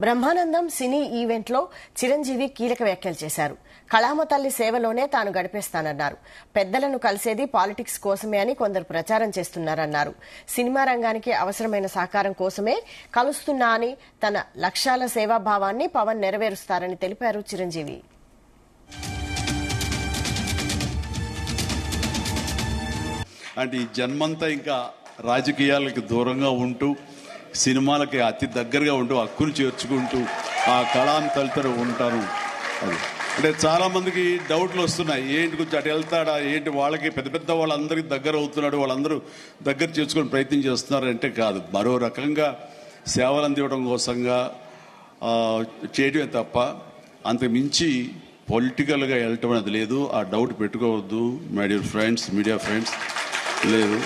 బ్రహ్మానందం సినీ event లో చిరంజీవి కీలక వ్యాఖ్యలు చేశారు. కళామ తల్లి సేవలోనే తాను గడిపేస్తానన్నారు. పెద్దలను కలిసేది పాలిటిక్స్ కోసమే అని కొందరు ప్రచారం చేస్తున్నారన్నారు. సినిమా రంగానికి అవసరమైన సహకారం కోసమే కలుస్తున్నా అని, తన లక్ష్యాల సేవాభావాన్ని పవన్ నెరవేరుస్తారని తెలిపారు చిరంజీవి. అంటే ఈ జన్మంతా ఇంకా రాజకీయాలకు దూరంగా ఉంటూ సినిమాలకి అతి దగ్గరగా ఉంటూ హక్కును చేర్చుకుంటూ ఆ కళాన్ని తలుతూ ఉంటారు. అది అంటే చాలా మందికి డౌట్లు వస్తున్నాయి, ఏంటి కొంచెం అటు వెళ్తాడా, ఏంటి వాళ్ళకి పెద్ద పెద్ద వాళ్ళందరికీ దగ్గర అవుతున్నాడు, వాళ్ళందరూ దగ్గర చేసుకుని ప్రయత్నం చేస్తున్నారు అంటే కాదు, మరో రకంగా సేవలు అందివ్వడం కోసంగా చేయడమే తప్ప అంతకు మించి పొలిటికల్గా వెళ్ళటం అనేది లేదు. ఆ డౌట్ పెట్టుకోవద్దు my dear friends, media friends. లేదు,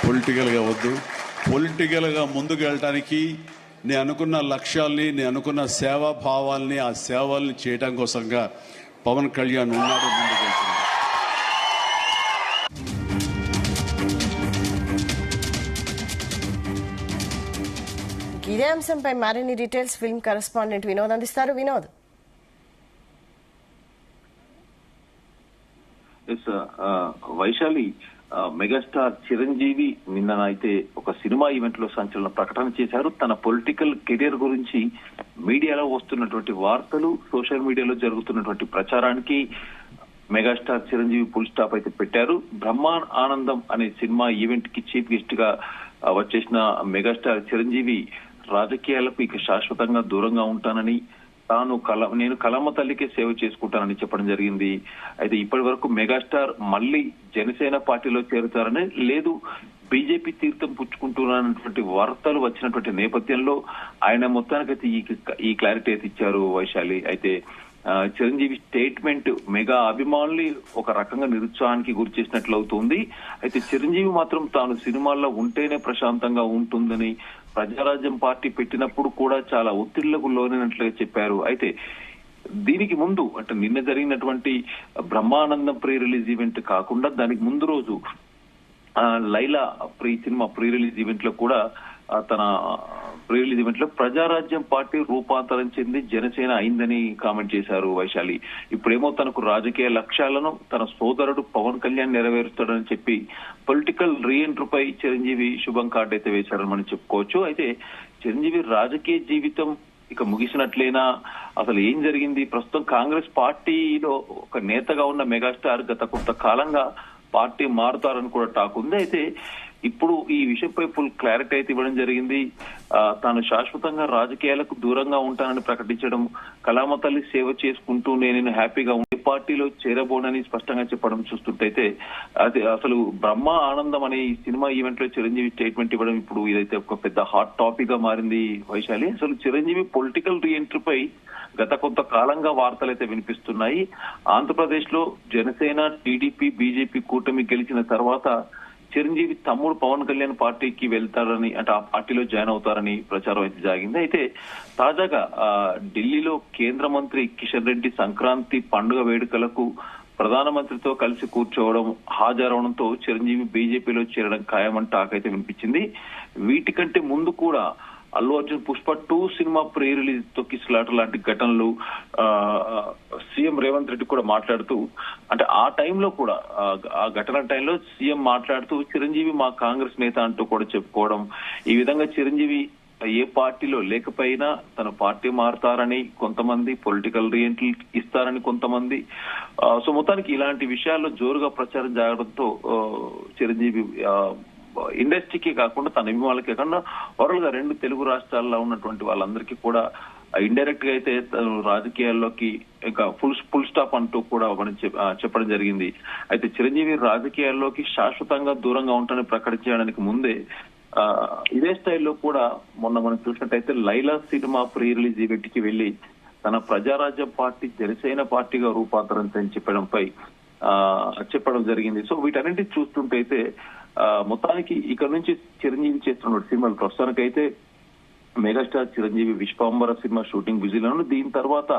పొలిటికల్గా వద్దు. పొలిటికల్గా ముందుకు వెళ్ళటానికి నేను అనుకున్న లక్ష్యాల్ని, నేను అనుకున్న సేవా భావాల్ని, ఆ సేవల్ని చేయడం కోసంగా పవన్ కళ్యాణ్ ఉన్నాడు, ముందుకు వెళ్తున్నాడు. ఇదే అంశంపై మరిన్ని డీటెయిల్స్ ఫిల్మ్ కరెస్పాండెంట్ వినోద్ అందిస్తారు. వినోద్. వైశాలి, మెగాస్టార్ చిరంజీవి నిన్న అయితే ఒక సినిమా ఈవెంట్ లో సంచలన ప్రకటన చేశారు. తన పొలిటికల్ కెరీర్ గురించి మీడియాలో వస్తున్నటువంటి వార్తలు, సోషల్ మీడియాలో జరుగుతున్నటువంటి ప్రచారానికి మెగాస్టార్ చిరంజీవి ఫుల్ స్టాప్ అయితే పెట్టారు. బ్రహ్మానందం అనే సినిమా ఈవెంట్ కి చీఫ్ గెస్ట్ గా వచ్చేసిన మెగాస్టార్ చిరంజీవి రాజకీయాలకు ఇక శాశ్వతంగా దూరంగా ఉంటానని, నేను కళామ తల్లికే సేవ చేసుకుంటానని చెప్పడం జరిగింది. అయితే ఇప్పటి వరకు మెగాస్టార్ మళ్లీ జనసేన పార్టీలో చేరుతారని, లేదు బీజేపీ తీర్థం పుచ్చుకుంటున్నటువంటి వార్తలు వచ్చినటువంటి నేపథ్యంలో ఆయన మొత్తానికైతే ఈ క్లారిటీ అయితే ఇచ్చారు వైశాలి. అయితే చిరంజీవి స్టేట్మెంట్ మెగా అభిమానుల్ని ఒక రకంగా నిరుత్సాహానికి గురి చేసినట్లు అవుతుంది. అయితే చిరంజీవి మాత్రం తాను సినిమాల్లో ఉంటేనే ప్రశాంతంగా ఉంటుందని, ప్రజారాజ్యం పార్టీ పెట్టినప్పుడు కూడా చాలా ఒత్తిళ్లకు లోనైనట్లుగా చెప్పారు. అయితే దీనికి ముందు అంటే నిన్న జరిగినటువంటి బ్రహ్మానందం ప్రీ రిలీజ్ ఈవెంట్ కాకుండా దానికి ముందు రోజు Laila cinema pre release event లో కూడా తన ప్రీ రిలీజ్ ఈవెంట్ లో ప్రజారాజ్యం పార్టీ రూపాంతరం చెంది జనసేన అయిందని కామెంట్ చేశారు వైశాలి. ఇప్పుడేమో తనకు రాజకీయ లక్ష్యాలను తన సోదరుడు పవన్ కళ్యాణ్ నెరవేరుస్తాడని చెప్పి పొలిటికల్ రీఎంట్రీ పై చిరంజీవి శుభం కార్డు అయితే వేశారని మనం చెప్పుకోవచ్చు. అయితే చిరంజీవి రాజకీయ జీవితం ఇక ముగిసినట్లేనా, అసలు ఏం జరిగింది? ప్రస్తుతం కాంగ్రెస్ పార్టీలో ఒక నేతగా ఉన్న మెగాస్టార్ గత కొంతకాలంగా పార్టీ మారుతారని కూడా టాక్ ఉంది. అయితే ఇప్పుడు ఈ విషయంపై ఫుల్ క్లారిటీ అయితే ఇవ్వడం జరిగింది. తాను శాశ్వతంగా రాజకీయాలకు దూరంగా ఉంటానని ప్రకటించడం, కళామ తల్లి సేవ చేసుకుంటూ నేను హ్యాపీగా ఉండే పార్టీలో చేరబోనని స్పష్టంగా చెప్పడం చూస్తుంటైతే అది అసలు బ్రహ్మ ఆనందం అనే ఈ సినిమా ఈవెంట్ లో చిరంజీవి స్టేట్మెంట్ ఇవ్వడం ఇప్పుడు ఇదైతే ఒక పెద్ద హాట్ టాపిక్ గా మారింది వైశాలి. అసలు చిరంజీవి పొలిటికల్ రీఎంట్రీపై గత కొంతకాలంగా వార్తలు అయితే వినిపిస్తున్నాయి. ఆంధ్రప్రదేశ్ లో జనసేన, టీడీపీ, బీజేపీ కూటమి గెలిచిన తర్వాత చిరంజీవి తమ్ముడు పవన్ కళ్యాణ్ పార్టీకి వెళ్తారని, అంటే ఆ పార్టీలో జాయిన్ అవుతారని ప్రచారం అయితే సాగింది. అయితే తాజాగా ఢిల్లీలో కేంద్ర మంత్రి కిషన్ రెడ్డి సంక్రాంతి పండుగ వేడుకలకు ప్రధానమంత్రితో కలిసి కూర్చోవడం, హాజరవడంతో చిరంజీవి బీజేపీలో చేరడం ఖాయమని టాక్ అయితే వినిపించింది. వీటికంటే ముందు కూడా Allu Arjun Pushpa 2 cinema pre release తొక్కిసలాట లాంటి ఘటనలు సీఎం రేవంత్ రెడ్డి కూడా మాట్లాడుతూ, అంటే ఆ టైంలో కూడా ఆ ఘటన టైంలో సీఎం మాట్లాడుతూ చిరంజీవి మా కాంగ్రెస్ నేత అంటూ కూడా చెప్పుకోవడం, ఈ విధంగా చిరంజీవి ఏ పార్టీలో లేకపోయినా తన పార్టీ మారుతారని కొంతమంది, పొలిటికల్ రీఎంట్రీ ఇస్తారని కొంతమంది. సో మొత్తానికి ఇలాంటి విషయాల్లో జోరుగా ప్రచారం జరగడంతో చిరంజీవి ఇండస్ట్రీకి కాకుండా తన అభిమానులకే కాకుండా ఓవరాల్ గా 2 తెలుగు రాష్ట్రాల్లో ఉన్నటువంటి వాళ్ళందరికీ కూడా ఇండైరెక్ట్ గా అయితే రాజకీయాల్లోకి ఇంకా ఫుల్ స్టాప్ అంటూ కూడా మనం చెప్పడం జరిగింది. అయితే చిరంజీవి రాజకీయాల్లోకి శాశ్వతంగా దూరంగా ఉంటానని ప్రకటించడానికి ముందే ఇదే స్టైల్లో కూడా మొన్న మనం చూసినట్టయితే Laila cinema pre release event కి వెళ్లి తన ప్రజారాజ్యం పార్టీ జనసేన పార్టీగా రూపాంతరం చెప్పడం జరిగింది. సో వీటన్నింటినీ చూస్తుంటైతే మొత్తానికి ఇక్కడ నుంచి చిరంజీవి చేస్తున్న సినిమాలు ప్రస్తుతానికైతే megastar Chiranjeevi Vishwambhara cinema shooting బిజీలో ఉంది. దీని తర్వాత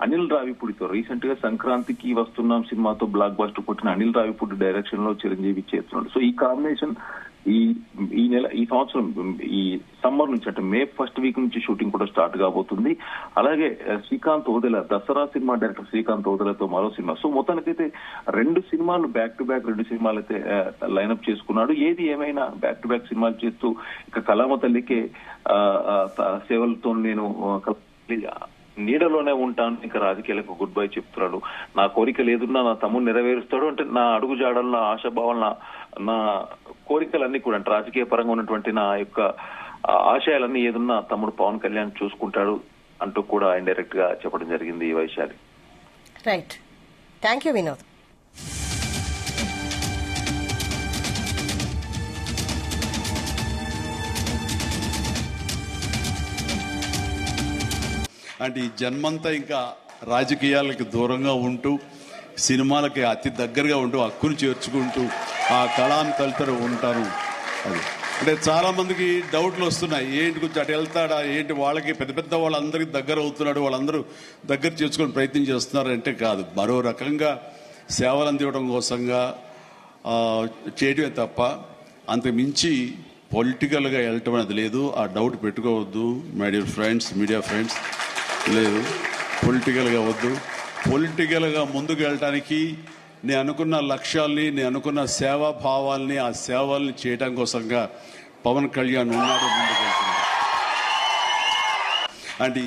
అనిల్ రావిపూడితో రీసెంట్ గా సంక్రాంతికి వస్తున్నాం సినిమాతో బ్లాక్ బస్టర్ కొట్టిన అనిల్ రావిపూడి డైరెక్షన్ లో చిరంజీవి చేస్తున్నాడు. సో ఈ కాంబినేషన్ ఈ సంవత్సరం ఈ సమ్మర్ నుంచి అంటే మే ఫస్ట్ వీక్ నుంచి షూటింగ్ కూడా స్టార్ట్ కాబోతుంది. అలాగే శ్రీకాంత్ ఓదెల, దసరా సినిమా డైరెక్టర్ శ్రీకాంత్ ఓదెలతో మరో సినిమా. సో మొత్తానికైతే 2 సినిమాలు బ్యాక్ టు బ్యాక్ 2 సినిమాలు అయితే లైన్అప్ చేసుకున్నాడు. ఏది ఏమైనా బ్యాక్ టు బ్యాక్ సినిమాలు చేస్తూ ఇక కళామ తల్లికే సేవలతో నేను నీడలోనే ఉంటాను, ఇంకా రాజకీయాలకు గుడ్ బై చెప్తున్నాడు. నా కోరిక లేదున్నా నా తమ్ముడు నెరవేరుస్తాడు అంటే నా అడుగు జాడలు, నా ఆశాభావాలు, నా కోరికలన్నీ కూడా అంటే రాజకీయ పరంగా ఉన్నటువంటి నా యొక్క ఆశయాలన్నీ ఏదున్నా తమ్ముడు పవన్ కళ్యాణ్ చూసుకుంటాడు అంటూ కూడా ఇండైరెక్ట్ గా చెప్పడం జరిగింది ఈ Vaishali. Right, thank you Vinod. అంటే ఈ జన్మంతా ఇంకా రాజకీయాలకి దూరంగా ఉంటూ సినిమాలకి అతి దగ్గరగా ఉంటూ హక్కును చేర్చుకుంటూ ఆ కళాన్ని తలుతూ ఉంటారు. అది అంటే చాలా మందికి డౌట్లు వస్తున్నాయి, ఏంటి కొంచెం అటు వెళ్తాడా ఏంటి, వాళ్ళకి పెద్ద పెద్ద వాళ్ళందరికీ దగ్గర అవుతున్నాడు, వాళ్ళందరూ దగ్గర చేర్చుకొని ప్రయత్నం చేస్తున్నారు అంటే కాదు, మరో రకంగా సేవలు అందివ్వడం కోసంగా చేయడమే తప్ప అంతకు మించి పొలిటికల్గా వెళ్ళటం అనేది లేదు. ఆ డౌట్ పెట్టుకోవద్దు my dear friends, media friends. లేదు, పొలిటికల్గా వద్దు. పొలిటికల్గా ముందుకు వెళ్ళటానికి నేను అనుకున్న లక్ష్యాల్ని, నేను అనుకున్న సేవా భావాల్ని, ఆ సేవల్ని చేయడం కోసంగా పవన్ కళ్యాణ్ ఉన్నాడు, ముందుకు వెళ్తున్నాడు. అంటే